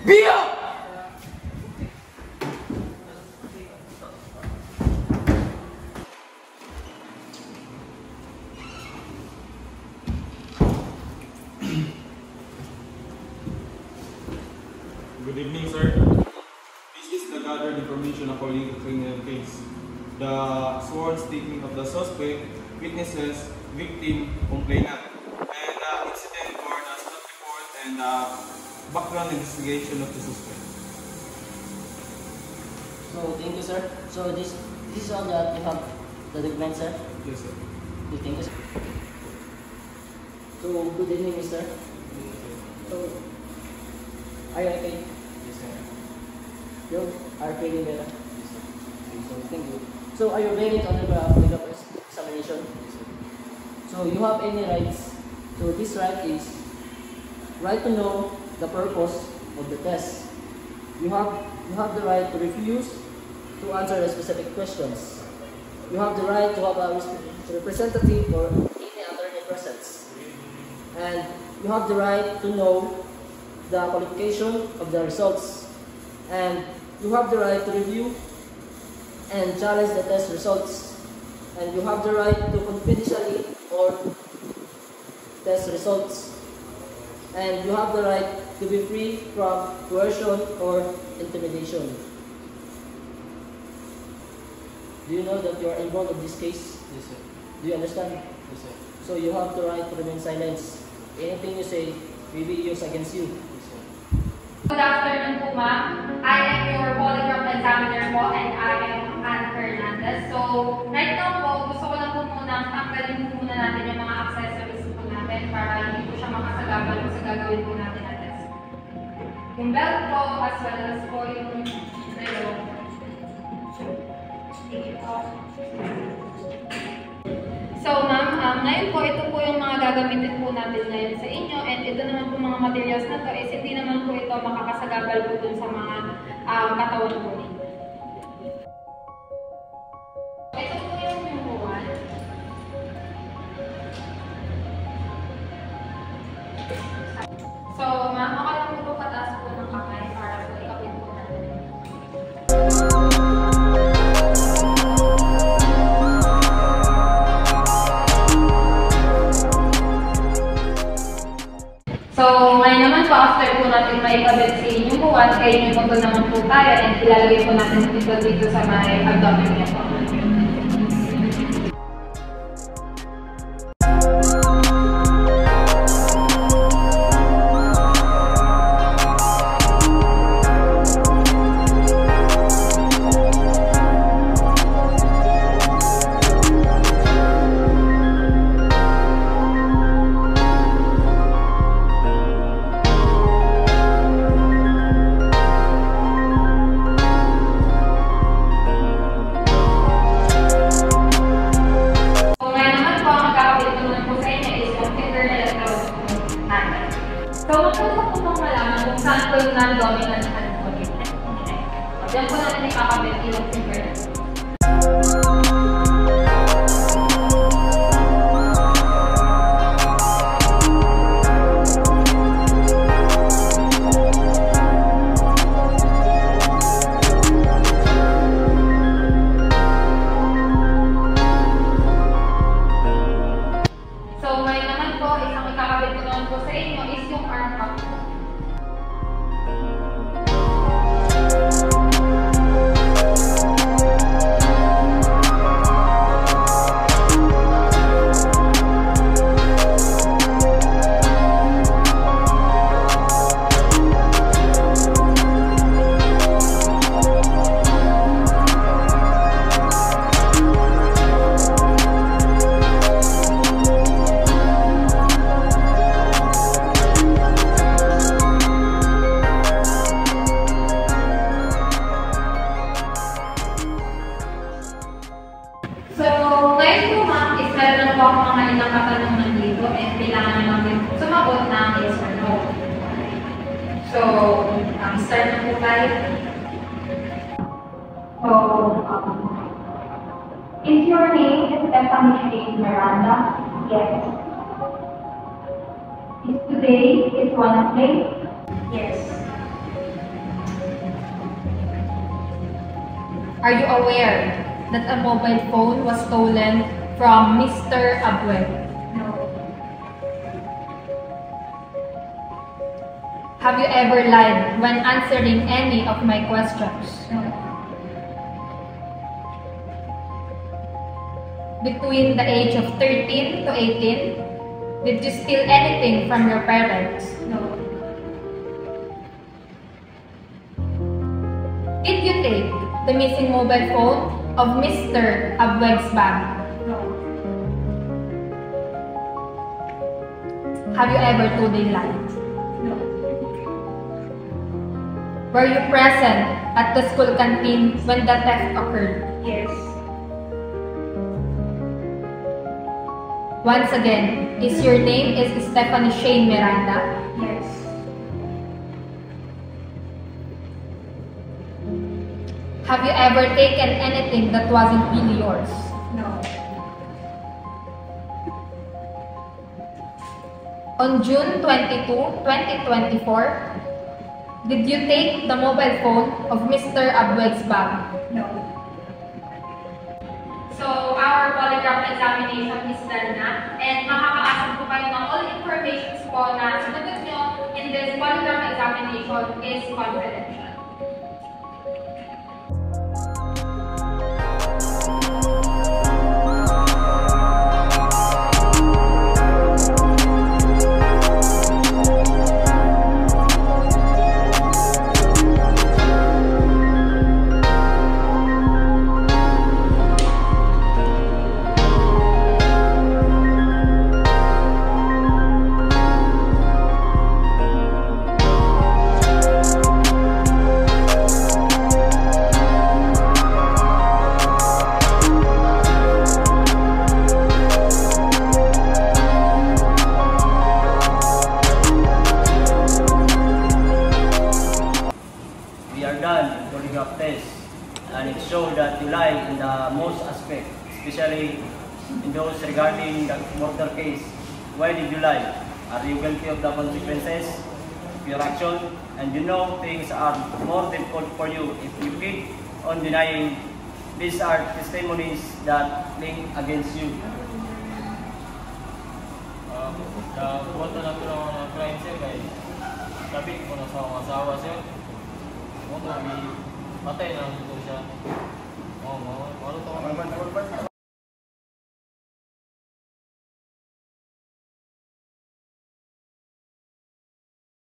Bio! Good evening, sir. This is the gathered information according to criminal case. The sworn statement of the suspect, witnesses, victim, complainant, and incident for the stop report and background investigation of the suspect. So thank you, sir. So this is all that you have the document, sir. Yes, sir. Okay, thank you, sir. So good evening, mister. So are you okay? Yes, sir. You are feeling better? Yes, sir. Okay, so thank you. So are you ready to undergo a medical examination? Yes, sir. So you have any rights? So this right is right to know the purpose of the test. You have the right to refuse to answer the specific questions. You have the right to have a representative or any attorney present. And you have the right to know the qualification of the results. And you have the right to review and challenge the test results. And you have the right to confidentially or test results. And you have the right to be free from coercion or intimidation. Do you know that you are involved in this case? Yes, sir. Do you understand? Yes, sir. So you have the right to remain silent. Anything you say will be used against you. Yes, sir. Good afternoon po, ma'am. I am your polygraph examiner po and I am Anne Fernandez. So, right now po, gusto ko lang po muna tanggalin po muna natin yung mga accessories po natin para hindi po siya makasagabal po sa gagawin po natin na test. Yung belt po as well as po yung relo. Sige po. So, ma'am, ngayon po, ito po yung mga gagamitin po natin ngayon sa inyo and ito naman po mga materials na to is hindi naman po ito makakasagabal po dun sa mga katawan po ninyo. Ito po yung buwan. So, ma'am, okay lang po pataas po ng kamay para po ikapit po natin. So, ngayon naman po, after po natin may ikabit sa inyong buwan, kayo yung punto naman po tayo and ilalagay po natin ito dito sa may abdomen niya po. So, magpunta po pong malaman kung saan po yung non-dominant hand po dito. Diyan po natin ikakabit yung finger. So, ngayon naman po, isang ikakabit ko naman po sa inyo is yung arm cup po. So, ngayon po ma'am, is meron na po ako mga ilang katanungan dito and kailangan nyo lang din sumagot ng yes or no. So, start na po tayo. So, is your name Stephanie Shane Miranda? Yes. Is today is Wednesday? Yes. are you aware that a mobile phone was stolen from Mr. Abweg? No. Have you ever lied when answering any of my questions? No. Between the age of 13 to 18, did you steal anything from your parents? No. Did you take the missing mobile phone of Mr. Abweg's bag? No. Have you ever told a lie? No. Were you present at the school canteen when the theft occurred? Yes. Once again, is your name is Stephanie Shane Miranda? Yes. Have you ever taken anything that wasn't really yours? No. On June 22, 2024, did you take the mobile phone of Mr. Abweg's bag? No. So, our polygraph examination is done na, and makakaasa po kayo ng all information po na sinagot nyo in this polygraph examination is confidential. We are done with polygraph test, and it showed that you lie in the most aspect, especially in those regarding the murder case. Why did you lie? Are you guilty of the consequences of your action? And you know things are more difficult for you if you keep on denying. These are testimonies that link against you. Buhat na natin ang mga crime sir kay sabi ko na sa mga asawa sir. Mo to may patay na ito siya. Ano to?